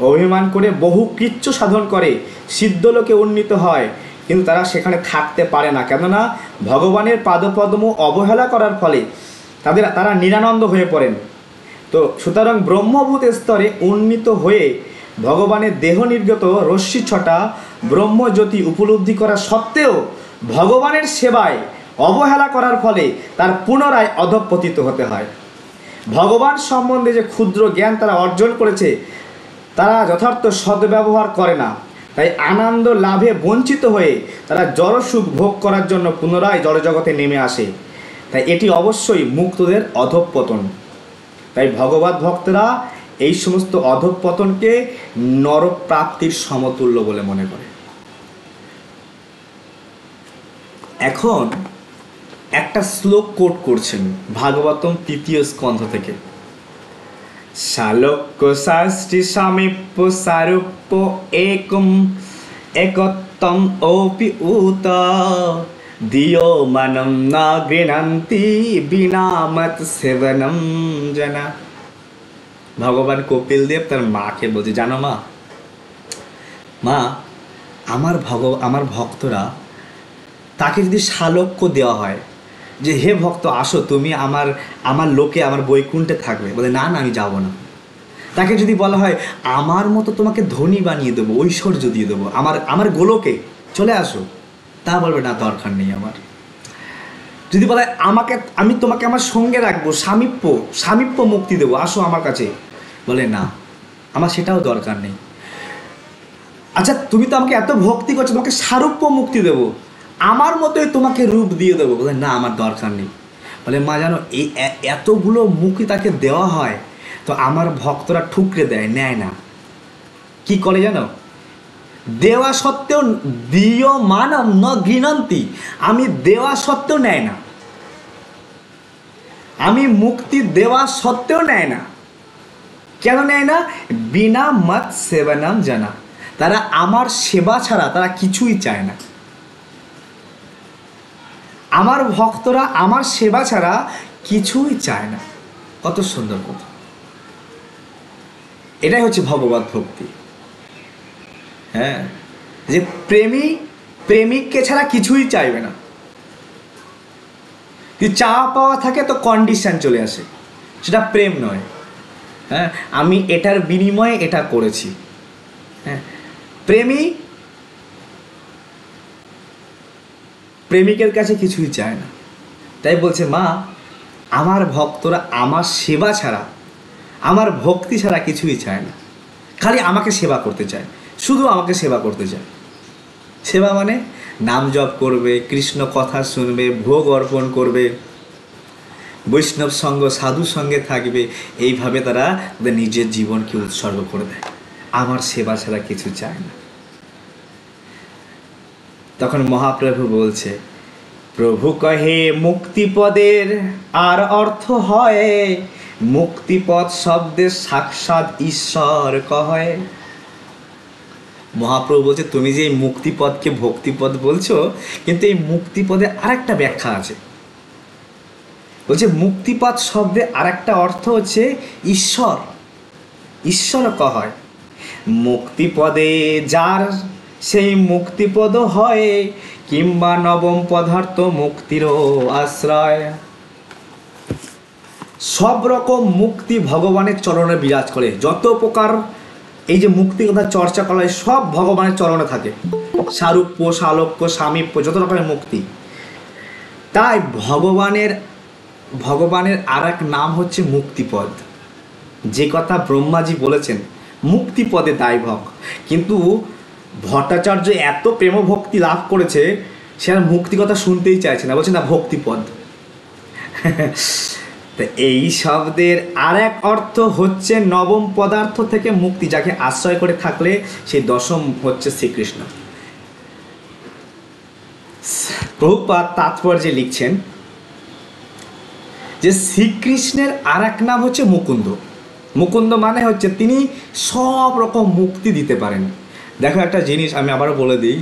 অভিমান করে বহু কৃচ্ছ সাধন করে, সিদ্ধলোকে উন্নীত হয়, কিন্তু তারা সেখানে থাকতে পারে না। কেননা ভগবানের পাদপদ্ম অবহেলা করার ফলে তারা নিরানন্দ হয়ে পড়েন। তো সুতরাং ব্রহ্মভূত স্তরে উন্নীত হয়ে ভগবানের দেহ নির্গত রশ্মি ছটা ব্রহ্মজ্যোতি উপলব্ধি করা সত্ত্বেও ভগবানের সেবায় অবহেলা করার ফলে তার পুনরায় অধঃপতিত হতে হয়। ভগবান সম্বন্ধে যে ক্ষুদ্র জ্ঞান তারা অর্জন করেছে, তারা যথার্থ সদ্ব্যবহার করে না। তাই আনন্দ লাভে বঞ্চিত হয়ে তারা জড়সুখ ভোগ করার জন্য পুনরায় জড়জগতে নেমে আসে। তাই এটি অবশ্যই মুক্তদের অধঃপতন। তাই ভগবত ভক্তরা এই সমস্ত অধঃপতনকে নরপ্রাপ্তির সমতুল্য বলে মনে করে। এখন একটা শ্লোক কোট করছেন ভাগবতম 3য় স্কন্ধ থেকে। শালোক্য শাস্ত্রী সামীপ্য সারূপ্য একম একত্তম ওপি উত দিও মানম না গৃণন্তি বিনামত সেবনম জনা। ভগবান কপিল দেব তার মাকে বলছে, জানো মা, মা আমার ভক্তরা, তাকে যদি শালোক্য দেওয়া হয় যে হে ভক্ত আসো তুমি আমার লোকে আমার বৈকুণ্ঠে থাকবে, বলে না না আমি যাব না। তাকে যদি বলা হয় আমার মতো তোমাকে ধনী বানিয়ে দেবো, ঐশ্বর্য দিয়ে দেবো, আমার গোলকে চলে আসো, তা বলবে না দরকার নেই আমার। যদি বলা হয় আমি তোমাকে আমার সঙ্গে রাখবো, সামীপ্য মুক্তি দেবো, আসো আমার কাছে, বলে না আমার সেটাও দরকার নেই। আচ্ছা তুমি তো আমাকে এত ভক্তি করছো, তোমাকে সারূপ্য মুক্তি দেবো, আমার মতোই তোমাকে রূপ দিয়ে দেবো, বলে না আমার দরকার নেই। বলে মা জানো এই এতগুলো মুক্তি তাকে দেওয়া হয়, তো আমার ভক্তরা ঠুকরে দেয়, নেয় না। কি করে জানো? দেওয়া সত্ত্বেও দিও মানম ন গৃণন্তি, আমি দেওয়া সত্ত্বেও নেয় না, আমি মুক্তি দেওয়া সত্ত্বেও নেয় না। কেন নেয় না? বিনা মত সেবনম জানা, তারা আমার সেবা ছাড়া তারা কিছুই চায় না। আমার ভক্তরা আমার সেবা ছাড়া কিছুই চায় না। কত সুন্দর কথা! এটাই হচ্ছে ভগবত ভক্তি। হ্যাঁ, যে প্রেমিককে ছাড়া কিছুই চাইবে না। যদি চাওয়া পাওয়া থাকে তো কন্ডিশন চলে আসে, সেটা প্রেম নয়। হ্যাঁ, আমি এটার বিনিময়ে এটা করেছি। হ্যাঁ, প্রেমিকের কাছে কিছুই চায় না। তাই বলছে মা আমার ভক্তরা আমার সেবা ছাড়া, আমার ভক্তি ছাড়া কিছুই চায় না, খালি আমাকে সেবা করতে চায়, শুধু আমাকে সেবা করতে চায়। সেবা মানে নাম জপ করবে, কৃষ্ণ কথা শুনবে, ভোগ অর্পণ করবে, বৈষ্ণব সঙ্গ সাধু সঙ্গে থাকবে, এইভাবে তারা তাদের নিজের জীবনকে উৎসর্গ করে দেয়, আমার সেবা ছাড়া কিছু চায় না। তখন মহাপ্রভু বলছে, প্রভু কহে মুক্তিপদের আর অর্থ হয়, মুক্তিপদ শব্দের সাক্ষাৎ ঈশ্বর কহে। মহাপ্রভু বলছে তুমি যে এই মুক্তিপদকে ভক্তিপদ বলছো, কিন্তু এই মুক্তিপদে আরেকটা ব্যাখ্যা আছে। বলছে মুক্তিপদ শব্দে আরেকটা অর্থ হচ্ছে ঈশ্বর, ঈশ্বর কয়। মুক্তিপদে যার সেই মুক্তিপদ হয়, কিংবা নবম পদার্থ মুক্তিরও আশ্রয়। সব রকম মুক্তি ভগবানের চরণে বিরাজ করে। যত প্রকার এই যে মুক্তি কথা চর্চা করা হয় সব ভগবানের চরণে থাকে, সারূপ্য, সালোক্য, সামীপ্য, যত রকমের মুক্তি। তাই ভগবানের আর এক নাম হচ্ছে মুক্তিপদ। যে কথা ব্রহ্মাজি বলেছেন মুক্তিপদে দায়ভক, কিন্তু ভট্টাচার্য এত প্রেমভক্তি লাভ করেছে সে আর মুক্তি কথা শুনতেই চাইছে না, বলছে না ভক্তিপদ। তো এই শব্দের আর এক অর্থ হচ্ছে নবম পদার্থ থেকে মুক্তি, যাকে আশ্রয় করে থাকলে সেই দশম হচ্ছে শ্রীকৃষ্ণ। প্রভুপাদ তাৎপর্যে লিখছেন যে শ্রীকৃষ্ণের আর এক নাম হচ্ছে মুকুন্দ। মুকুন্দ মানে হচ্ছে তিনি সব রকম মুক্তি দিতে পারেন। দেখো একটা জিনিস আমি আবারও বলে দিই,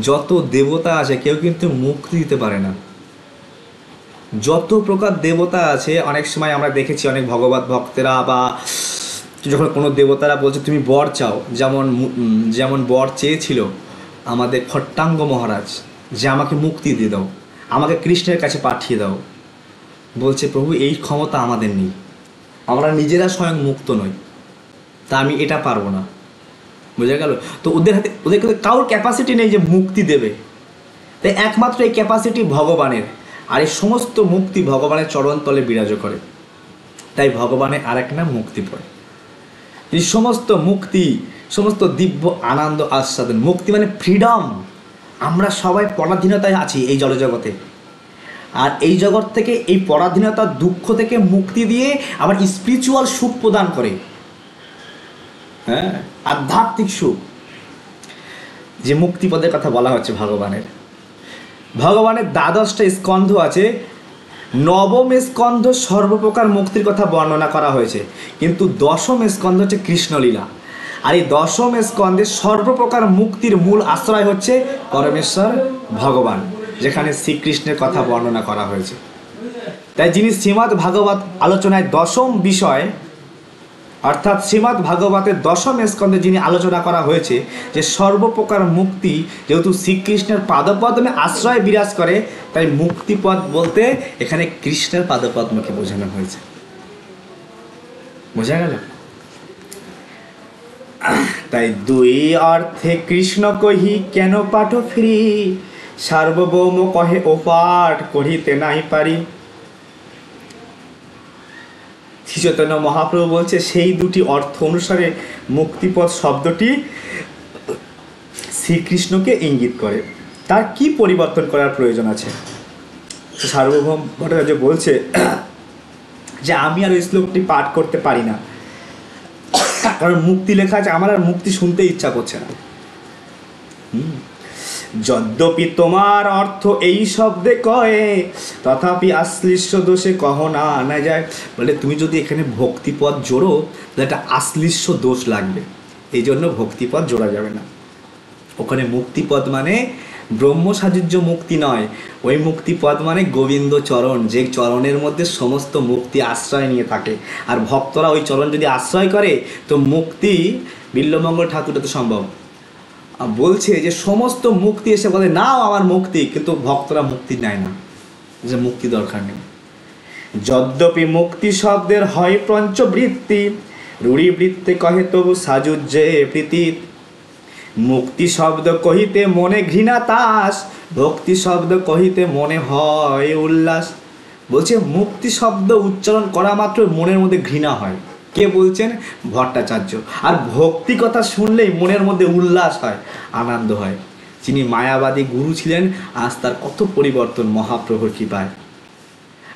যত দেবতা আছে কেউ কিন্তু মুক্তি দিতে পারে না। যত প্রকার দেবতা আছে, অনেক সময় আমরা দেখেছি অনেক ভগবত ভক্তেরা বা যখন কোনো দেবতারা বলছে তুমি বর চাও, যেমন বর চেয়েছিল আমাদের খট্টাঙ্গ মহারাজ যে আমাকে মুক্তি দিয়ে দাও, আমাকে কৃষ্ণের কাছে পাঠিয়ে দাও। বলছে প্রভু এই ক্ষমতা আমাদের নেই, আমরা নিজেরা স্বয়ং মুক্ত নই, তা আমি এটা পারবো না। বোঝা গেল? তো ওদের কারোর ক্যাপাসিটি নেই যে মুক্তি দেবে, তাই একমাত্র এই ক্যাপাসিটি ভগবানের, আর এই সমস্ত মুক্তি ভগবানের চরণতলে বিরাজ করে। তাই ভগবানের আরেক নাম মুক্তিপদ। এই সমস্ত মুক্তি, সমস্ত দিব্য আনন্দ আস্বাদন। মুক্তি মানে ফ্রিডম। আমরা সবাই পরাধীনতায় আছি এই জড়জগতে, আর এই জগৎ থেকে, এই পরাধীনতার দুঃখ থেকে মুক্তি দিয়ে আবার স্পিরিচুয়াল সুখ প্রদান করে। হ্যাঁ, আধ্যাত্মিক সুখ, যে মুক্তিপদের কথা বলা হচ্ছে ভগবানের। ভগবানের 12টা স্কন্ধ আছে, নবম স্কন্ধ সর্বপ্রকার মুক্তির কথা বর্ণনা করা হয়েছে, কিন্তু দশম স্কন্ধ হচ্ছে কৃষ্ণলীলা। আর এই দশম স্কন্ধে সর্বপ্রকার মুক্তির মূল আশ্রয় হচ্ছে পরমেশ্বর ভগবান, যেখানে শ্রীকৃষ্ণের কথা বর্ণনা করা হয়েছে। তাই যিনি শ্রীমদ্ ভাগবত আলোচনায় দশম বিষয়, অর্থাৎ শ্রীমদ্ ভাগবতের দশম স্কন্ধে যিনি আলোচনা করা হয়েছে যে সর্বপ্রকার মুক্তি যেহেতু শ্রীকৃষ্ণের পাদপদ্মে আশ্রয় বিরাজ করে, তাই মুক্তিপদ বলতে এখানে কৃষ্ণের পাদপদ্মকে বোঝানো হয়েছে। বোঝা গেল? তাই দুই অর্থে কৃষ্ণ কহি কেন পাঠ ফিরি, সার্বভৌম কহে ও পাঠ করিতে নাই পারি। শ্রী চৈতন্য মহাপ্রভু বলছে সেই দুটি অর্থ অনুসারে মুক্তিপদ শব্দটি শ্রীকৃষ্ণকে ইঙ্গিত করে। তার কি পরিবর্তন করার প্রয়োজন আছে? সার্বভৌম ভট্টাচার্য বলছে যে আমি আর ওই শ্লোকটি পাঠ করতে পারি না, কারণ মুক্তি লেখা আছে, আমার আর মুক্তি শুনতে ইচ্ছা করছে না। যদ্যপি তোমার অর্থ এই শব্দে কয়ে, তথাপি আশ্লিষ্য দোষে কহ না যায়। বলে তুমি যদি এখানে ভক্তিপদ জোড়ো তাহলে একটা আশ্লিষ্য দোষ লাগবে, এই জন্য ভক্তিপদ জোড়া যাবে না। ওখানে মুক্তিপদ মানে ব্রহ্ম সাযুজ্য মুক্তি নয়, ওই মুক্তিপদ মানে গোবিন্দ চরণ, যে চরণের মধ্যে সমস্ত মুক্তি আশ্রয় নিয়ে থাকে। আর ভক্তরা ওই চরণ যদি আশ্রয় করে তো মুক্তি, বিল্বমঙ্গল ঠাকুরটা তো সম্ভব বলছে যে সমস্ত মুক্তি এসে বলে নাও আমার মুক্তি, কিন্তু ভক্তরা মুক্তি নেয় না, যে মুক্তি দরকার নেই। যদ্যপি মুক্তি শব্দের হয় পঞ্চবৃত্তি, রূঢ়ি বৃত্তে কহে তবু সাযুজ্যে প্রীতি। মুক্তি শব্দ কহিতে মনে ঘৃণা তাস, ভক্তি শব্দ কহিতে মনে হয় উল্লাস। বলছে মুক্তি শব্দ উচ্চারণ করা মাত্র মনের মধ্যে ঘৃণা হয়। কে বলছেন? ভট্টাচার্য। আর ভক্তি কথা শুনলেই মনের মধ্যে উল্লাস হয়, আনন্দ হয়। যিনি মায়াবাদী গুরু ছিলেন, আজ তার কত পরিবর্তন মহাপ্রভুর কৃপায়।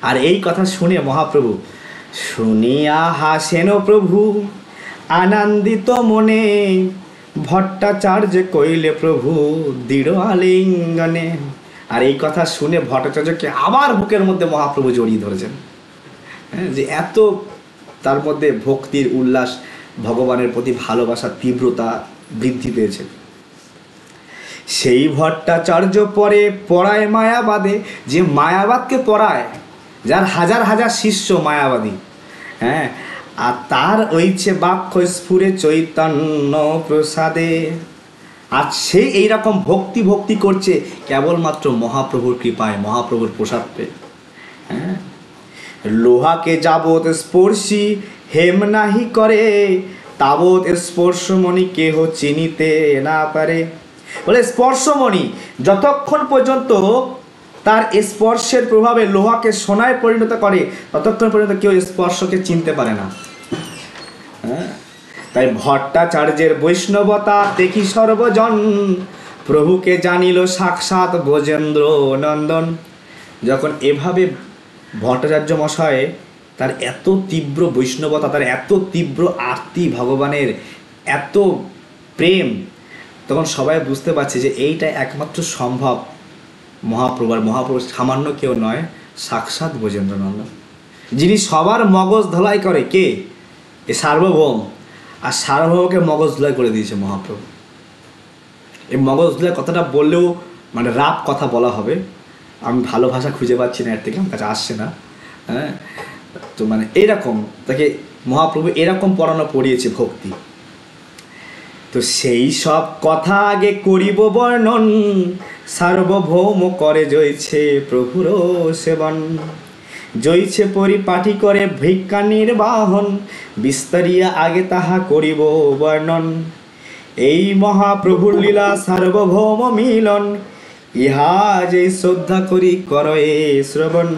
আর এই কথা শুনে মহাপ্রভু শুনিয়া হাসেন প্রভু আনন্দিত মনে, ভট্টাচার্য কইলে প্রভু দৃঢ় আলিঙ্গনে। আর এই কথা শুনে ভট্টাচার্যকে আবার বুকের মধ্যে মহাপ্রভু জড়িয়ে ধরেছেন, যে এত তার মধ্যে ভক্তির উল্লাস, ভগবানের প্রতি ভালোবাসার তীব্রতা বৃদ্ধি পেয়েছে। সেই ভট্টাচার্য পরে পড়ায় মায়াবাদে, যে মায়াবাদকে পড়ায়, যার হাজার হাজার শিষ্য মায়াবাদী, হ্যাঁ, আর তার ওইছে বাক্য স্ফুরে চৈতন্য প্রসাদে। আর সে এইরকম ভক্তি করছে কেবলমাত্র মহাপ্রভুর কৃপায়, মহাপ্রভুর প্রসাদ পেয়ে। হ্যাঁ, লোহাকে যাবৎ স্পর্শী হেম নাহি করে, তাবৎ স্পর্শমণি কেহ চিনিতে না পারে। বলে স্পর্শমণি যতক্ষণ পর্যন্ত তার স্পর্শের প্রভাবে লোহাকে সোনায় পরিণত করে, ততক্ষণ পর্যন্ত কেউ স্পর্শকে চিনতে পারে না। হ্যাঁ, তাই ভট্টাচার্যের বৈষ্ণবতা দেখি সর্বজন, প্রভুকে জানিল সাক্ষাৎ ব্রজেন্দ্র নন্দন। যখন এভাবে ভট্টাচার্য মশায়, তার এত তীব্র বৈষ্ণবতা, তার এত তীব্র আরতি, ভগবানের এত প্রেম, তখন সবাই বুঝতে পারছে যে এইটা একমাত্র সম্ভব মহাপ্রভু। আর মহাপ্রভু সামান্য কেউ নয়, সাক্ষাৎ ব্রজেন্দ্র নন্দন, যিনি সবার মগজ ধলাই করে। কে? এ সার্বভৌম। আর সার্বভৌমকে মগজ ধুলাই করে দিয়েছে মহাপ্রভু। এই মগজ ধুলাই কথাটা বললেও মানে রাপ কথা বলা হবে, আমি ভালো ভাষা খুঁজে পাচ্ছি না, এর থেকে আমার কাছে আসছে না। হ্যাঁ, তো মানে এইরকম তাকে মহাপ্রভু এরকম পড়িয়েছে ভক্তি। তো সেই সব কথা আগে করিব বর্ণন, সার্বভৌম করে জয়ছে প্রভুর সেবন। জয়ছে পরিপাটি করে ভিক্ষা নির্বাহন, বিস্তারিয়া আগে তাহা করিব বর্ণন। এই মহাপ্রভুর লীলা সার্বভৌম মিলন, ইহা যে শ্রদ্ধা করি করে শ্রবণ।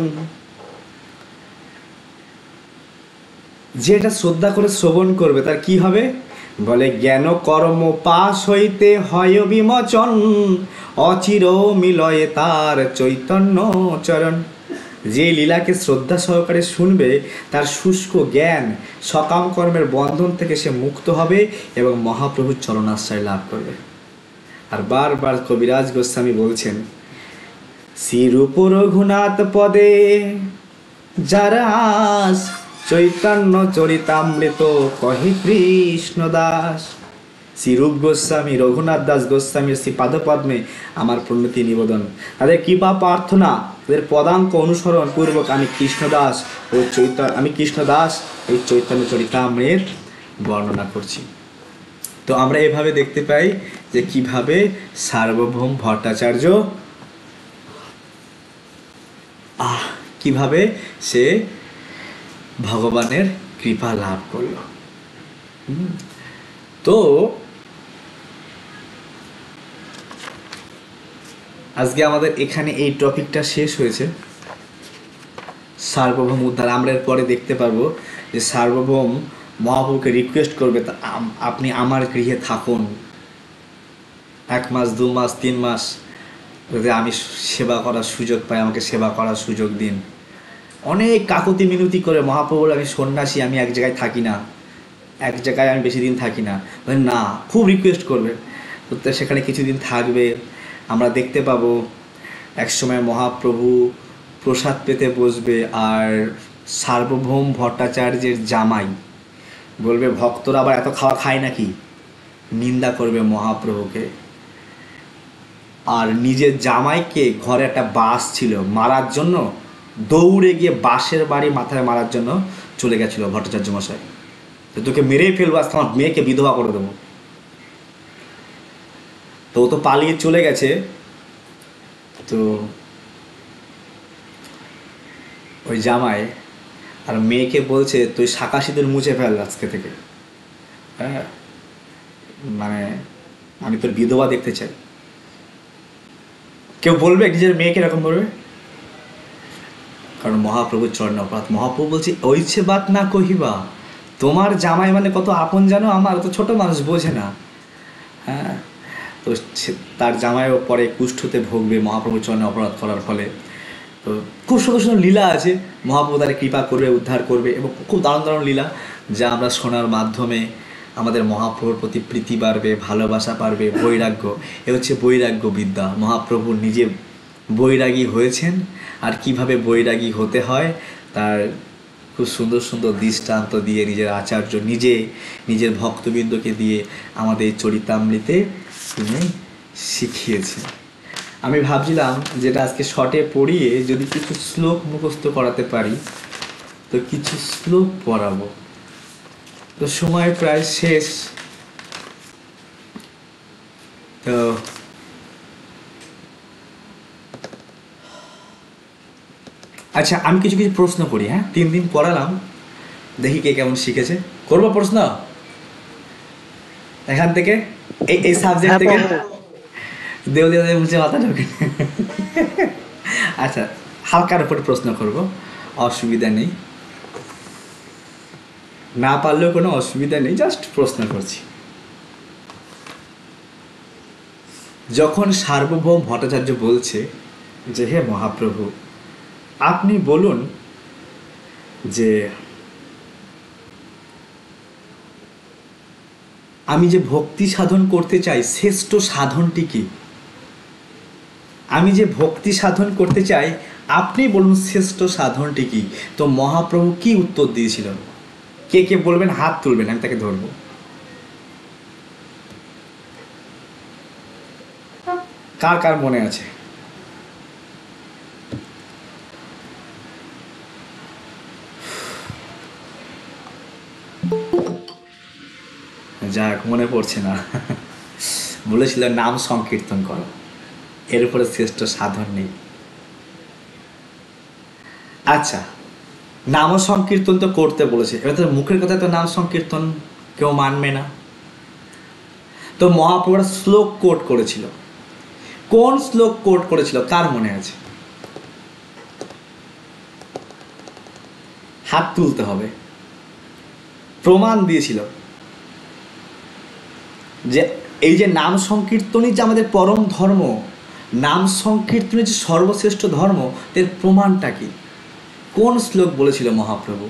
যেটা শ্রদ্ধা করে শ্রবণ করবে তার কি হবে? বলে জ্ঞান কর্ম পাশ হইতে হয় বিমোচন, অচির মিলয়ে তার চৈতন্য চরণ। যে লীলাকে শ্রদ্ধা সহকারে শুনবে তার শুষ্ক জ্ঞান সকাম কর্মের বন্ধন থেকে সে মুক্ত হবে এবং মহাপ্রভুর চরণাশ্রয় লাভ করবে। আর বারবার কবিরাজ গোস্বামী বলছেন, শ্রীরূপ রঘুনাথ পদে যারা আস, চৈতন্য চরিতামৃত কহে কৃষ্ণ দাস। শ্রীরূপ গোস্বামী, রঘুনাথ দাস গোস্বামীর শ্রী পাদপদ্মে আমার প্রণতি নিবেদন। তাদের কৃপা প্রার্থনা, তাদের পদাঙ্ক অনুসরণ পূর্বক আমি কৃষ্ণদাস এই চৈতন্য চরিতামৃত বর্ণনা করছি। তো আমরা এভাবে দেখতে পাই যে কিভাবে সার্বভৌম ভট্টাচার্য কিভাবে সে ভগবানের কৃপা লাভ করল। তো আজকে আমাদের এখানে এই টপিকটা শেষ হয়েছে, সার্বভৌম উদ্ধার। আমরা এর পরে দেখতে পারবো যে সার্বভৌম মহাপ্রভুকে রিকোয়েস্ট করবে, আপনি আমার গৃহে থাকুন 1 মাস 2 মাস 3 মাস, যদি আমি সেবা করার সুযোগ পাই আমাকে সেবা করার সুযোগ দিন। অনেক কাকুতি মিনতি করে মহাপ্রভুর, আমি সন্ন্যাসী, আমি এক জায়গায় থাকি না, এক জায়গায় আমি বেশি দিন থাকি না, না, খুব রিকোয়েস্ট করবে। তো সেখানে কিছুদিন থাকবে। আমরা দেখতে পাবো একসময় মহাপ্রভু প্রসাদ পেতে বসবে, আর সার্বভৌম ভট্টাচার্যের জামাই বলবে, ভক্তরা আবার এত খাওয়া খায় নাকি, নিন্দা করবে মহাপ্রভুকে। আর নিজের জামাইকে, ঘরে একটা বাঁশ ছিল মারার জন্য, দৌড়ে গিয়ে বাঁশের বাড়ি মাথায় মারার জন্য চলে গেছিল ভট্টাচার্য মশাই। তো তোকে মেরেই ফেলবো, আজকে আমার মেয়েকে বিধবা করে দেবো। তো ও তো পালিয়ে চলে গেছে। তো ওই জামাই আর মেয়েকে বলছে, তুই শাঁখা সিঁদুর মুছে ফেল আজকে থেকে, হ্যাঁ, মানে আমি তোর বিধবা দেখতে চাই। কেউ বলবে নিজের মেয়েকে এরকম বলবে? কারণ মহাপ্রভুর চরণ অপরাধ। মহাপ্রভু বলছে, ওইছে বাত না কহিবা, তোমার জামাই মানে কত আপন জানো আমার, তো ছোট মানুষ বোঝে না। হ্যাঁ, তো তার জামাইও পরে কুষ্ঠতে ভোগবে মহাপ্রভুর চরণে অপরাধ করার ফলে। তো খুব সুন্দর সুন্দর লীলা আছে, মহাপ্রভু তাদের কৃপা করবে, উদ্ধার করবে, এবং খুব দারুণ দারুণ লীলা যা আমরা শোনার মাধ্যমে আমাদের মহাপ্রভুর প্রতি প্রীতি বাড়বে, ভালোবাসা বাড়বে, বৈরাগ্য। এ হচ্ছে বৈরাগ্য বিদ্যা। মহাপ্রভু নিজে বৈরাগী হয়েছেন, আর কিভাবে বৈরাগী হতে হয় তার খুব সুন্দর সুন্দর দৃষ্টান্ত দিয়ে নিজের আচার্য নিজের ভক্তবৃন্দকে দিয়ে আমাদের চরিতামৃতে তিনি শিখিয়েছেন। আমি ভাবছিলাম যেটা আজকে শর্টে পড়িয়ে যদি কিছু শ্লোক মুখস্থ করাতে পারি, তো কিছু শ্লোক পড়াবো। তো সময় প্রায় শেষ। তো আচ্ছা, আমি কিছু কিছু প্রশ্ন করি। হ্যাঁ, 3 দিন পড়ালাম, দেখি কে কেমন শিখেছে। করবো প্রশ্ন এখান থেকে, এই সাবজেক্ট থেকে। দেউলিয়া মুছে মাথা ঢোকে। আচ্ছা, হালকার উপর প্রশ্ন করব, অসুবিধা নেই, না পারলেও কোনো অসুবিধা নেই, জাস্ট প্রশ্ন করছি। যখন সার্বভৌম ভট্টাচার্য বলছে যে, হে মহাপ্রভু, আপনি বলুন যে আমি যে ভক্তি সাধন করতে চাই শ্রেষ্ঠ সাধনটি কি? আমি যে ভক্তি সাধন করতে চাই, আপনি বলুন শ্রেষ্ঠ সাধনটি কি? তো মহাপ্রভু কি উত্তর দিয়েছিল? কে কে বলবেন, হাত তুলবেন, আমি তাকে ধরবো। কার কার মনে আছে? যাক, মনে পড়ছে না। বলেছিল নাম সংকীর্তন করো, এর উপরে শ্রেষ্ঠ সাধন নেই। আচ্ছা, নাম সংকীর্তন তো করতে বলেছে, এবার তো মুখের কথা তো নাম সংকীর্তন কেউ মানবে না। তো মহাপ্রভু শ্লোক কোট করেছিল। কোন শ্লোক কোট করেছিল, কার মনে আছে? হাত তুলতে হবে। প্রমাণ দিয়েছিল যে এই যে নাম সংকীর্তনই যে আমাদের পরম ধর্ম, নাম সংকীর্তনই যে সর্বশ্রেষ্ঠ ধর্ম, এর প্রমাণটা কি? কোন শ্লোক বলেছিল মহাপ্রভু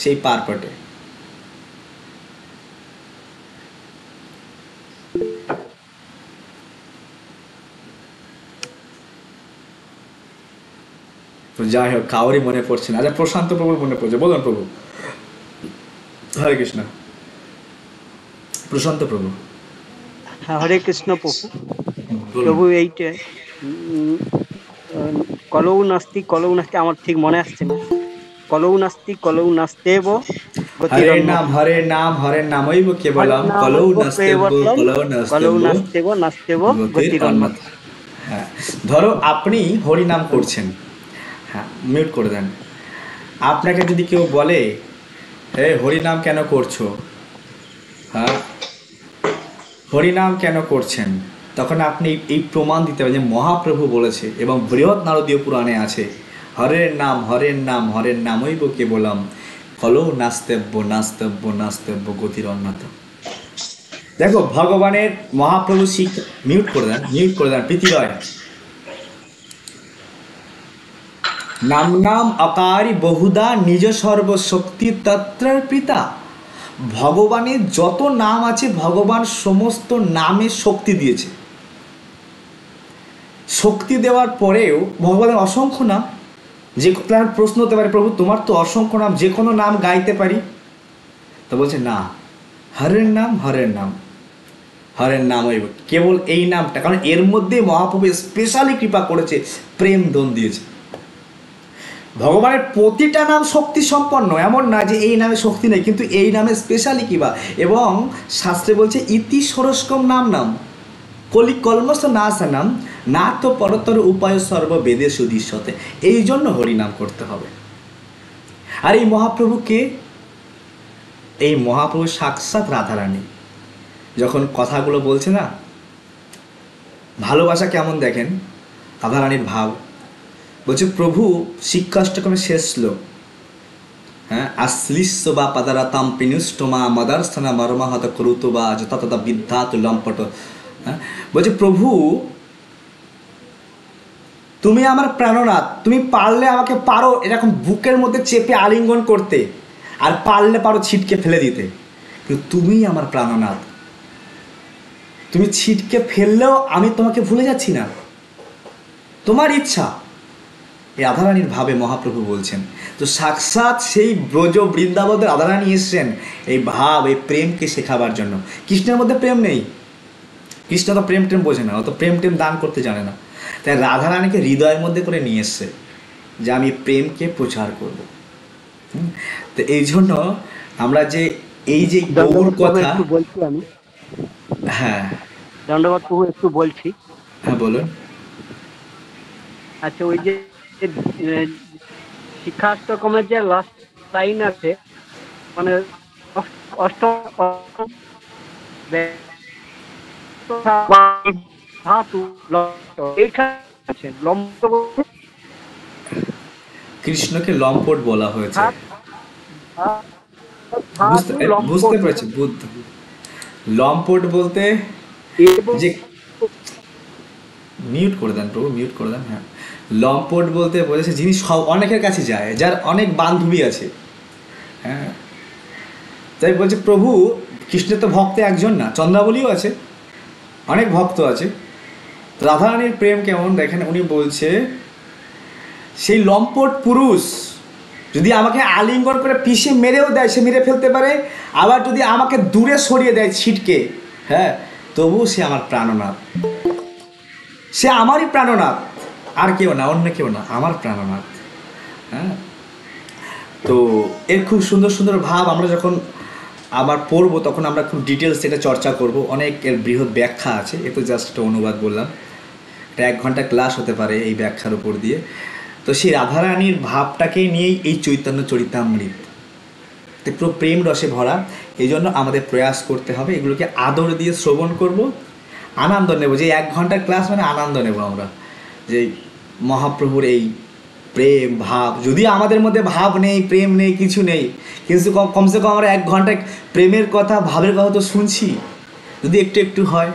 সেই পারপটে? তো যাই হোক, কাউরই মনে পড়ছে না। আচ্ছা, প্রশান্ত প্রভুর মনে পড়ছে, বলুন প্রভু। হরে কৃষ্ণ। প্রশান্ত প্রভু। হ্যাঁ, হরে কৃষ্ণ প্রভু। বলুন। প্রভু এইটা কলৌ নাস্তি আমার ঠিক মনে আসছে না। কলৌ নাস্তেব হরে গতিরন্যথা। নাম হরে নাম হরে নামৈব হরে কেবলম নাম কলৌ নাস্তেব্য কেবলম কলৌ কলৌ নাস্তেব্য নাস্তেব গতির গতিরন্যথা। অন্যথা। হ্যাঁ, ধরো আপনি হরি নাম করছেন, হ্যাঁ মিউট করে দেন। আপনাকে যদি কেউ বলে, হে হরি নাম কেন করছো, হ্যাঁ হরিনাম কেন করছেন, তখন আপনি এই প্রমাণ দিতে পারেন যে মহাপ্রভু বলেছে এবং বৃহৎ নারদীয় পুরাণে আছে, হরের নাম হরের নাম হরের নামইব কেবলম কলৌ নাস্তেব্য নাস্তেব্য নাস্তেব্য গতির অন্যথা। দেখো ভগবানের মহাপ্রভু শিখ মিউট করে দেন প্রীতিরয়। নাম নাম আকারি বহুদা নিজ সর্বশক্তি তত্রার পিতা। ভগবানের যত নাম আছে ভগবান সমস্ত নামে শক্তি দিয়েছে। শক্তি দেওয়ার পরেও ভগবানের অসংখ্য নাম, যে তার প্রশ্ন হতে পারে, প্রভু তোমার তো অসংখ্য নাম, যে কোনো নাম গাইতে পারি? তো বলছে না, হরের নাম হরের নাম হরের নাম ওই কেবল এই নামটা, কারণ এর মধ্যে মহাপ্রভু স্পেশালি কৃপা করেছে, প্রেম দন দিয়েছে। ভগবানের প্রতিটা নাম শক্তি সম্পন্ন, এমন না যে এই নামে শক্তি নেই, কিন্তু এই নামে স্পেশালি কৃপা। এবং শাস্ত্রে বলছে ইতি ষোড়শকম নাম নাম কলি কলমস নাশানাম না তো পরতর উপায় সর্ব বেদে সুদৃশ্যতে। এই জন্য হরিনাম করতে হবে। আর এই মহাপ্রভুকে, এই মহাপ্রভু সাক্ষাৎ রাধারানী যখন কথাগুলো বলছে না, ভালোবাসা কেমন দেখেন রাধারানীর ভাব। বলছে প্রভু শিক্ষাষ্টকমের শেষ শ্লোক, হ্যাঁ আশ্লিষ্য বা পাদারাতাম পিনুষ্টমা মদার্সনা মর্মাহত করুত বা যথাতথা বিদ্যাত লম্পট। হ্যাঁ বলছে প্রভু তুমি আমার প্রাণনাথ, তুমি পারলে আমাকে পারো এরকম বুকের মধ্যে চেপে আলিঙ্গন করতে, আর পারলে পারো ছিটকে ফেলে দিতে, কিন্তু তুমিই আমার প্রাণনাথ। তুমি ছিটকে ফেললেও আমি তোমাকে ভুলে যাচ্ছি না, তোমার ইচ্ছা। এই রাধারানীর ভাবে মহাপ্রভু বলছেন। তো সাক্ষাৎ সেই ব্রজ বৃন্দাবনের রাধারানী এসছেন এই ভাব, এই প্রেমকে শেখাবার জন্য। কৃষ্ণের মধ্যে প্রেম নেই, কৃষ্ণ তো প্রেম টেম বোঝে না, অত প্রেম টেম দান করতে জানে না। তাই রাধারানীকে হৃদয়ের মধ্যে করে নিয়ে এসছে যে আমি প্রেমকে প্রচার করব। তো এই জন্য আমরা যে এই যে গৌর কথা, একটু বলছি আমি, হ্যাঁ দণ্ডবত প্রভু একটু বলছি। হ্যাঁ বলুন। আচ্ছা, ওই যে শিক্ষাষ্টকমের যে লাস্ট লাইন আছে, মানে অষ্টম ধাতু কৃষ্ণকে লম্পট বলা হয়েছে, বুঝতে বুঝতে লম্পট পেরেছি। বুদ্ধ লম্পট বলতে এবং যে, মিউট করে দেন প্রভু, মিউট করে দেন। হ্যাঁ, লম্পট বলতে বলেছে যিনি সব অনেকের কাছে যায়, যার অনেক বান্ধবী আছে। হ্যাঁ, তাই বলছে প্রভু কৃষ্ণের তো ভক্ত একজন না, চন্দ্রাবলীও আছে, অনেক ভক্ত আছে। রাধারানীর প্রেম কেমন দেখেন, উনি বলছে সেই লম্পট পুরুষ যদি আমাকে আলিঙ্গন করে পিষে মেরেও দেয়, সে মেরে ফেলতে পারে, আবার যদি আমাকে দূরে সরিয়ে দেয় ছিটকে, হ্যাঁ তবু সে আমার প্রাণনাথ, সে আমারই প্রাণনাথ, আর কেউ না, অন্য কেউ না, আমার প্রাণনাথ। হ্যাঁ, তো এর খুব সুন্দর সুন্দর ভাব আমরা যখন আবার পড়বো তখন আমরা খুব ডিটেলস এটা চর্চা করব। অনেক এর বৃহৎ ব্যাখ্যা আছে, এ তো জাস্ট একটা অনুবাদ বললাম, এটা 1 ঘন্টা ক্লাস হতে পারে এই ব্যাখ্যার উপর দিয়ে। তো সেই রাধারানীর ভাবটাকে নিয়েই এই চৈতন্য চরিতামৃত, তো পুরো প্রেম রসে ভরা। এই জন্য আমাদের প্রয়াস করতে হবে, এগুলোকে আদর দিয়ে শ্রবণ করব, আনন্দ নেব। যে 1 ঘন্টার ক্লাস মানে আনন্দ নেব আমরা, যে মহাপ্রভুর এই প্রেম ভাব। যদি আমাদের মধ্যে ভাব নেই, প্রেম নেই, কিছু নেই, কিন্তু কমসে কম আমরা 1 ঘন্টায় প্রেমের কথা, ভাবের কথা তো শুনছি, যদি একটু একটু হয়,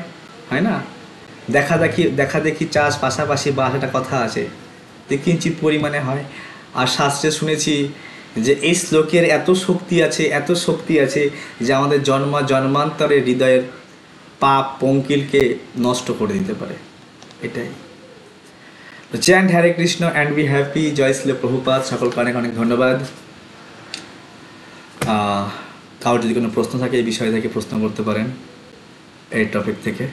হয় না? দেখা দেখি চাষ পাশাপাশি বাস, একটা কথা আছে, তো কিঞ্চিত পরিমাণে হয়। আর শাস্ত্রে শুনেছি যে এই শ্লোকের এত শক্তি আছে, এত শক্তি আছে যে আমাদের জন্মান্তরের হৃদয়ের পাপ পঙ্কিলকে নষ্ট করে দিতে পারে। এটাই তো chant Hare Krishna and be happy. জয় শ্রী প্রভুপাদ। সকলকে অনেক অনেক ধন্যবাদ। কারোর যদি কোনো প্রশ্ন থাকে এই বিষয় থেকে প্রশ্ন করতে পারেন এই টপিক থেকে।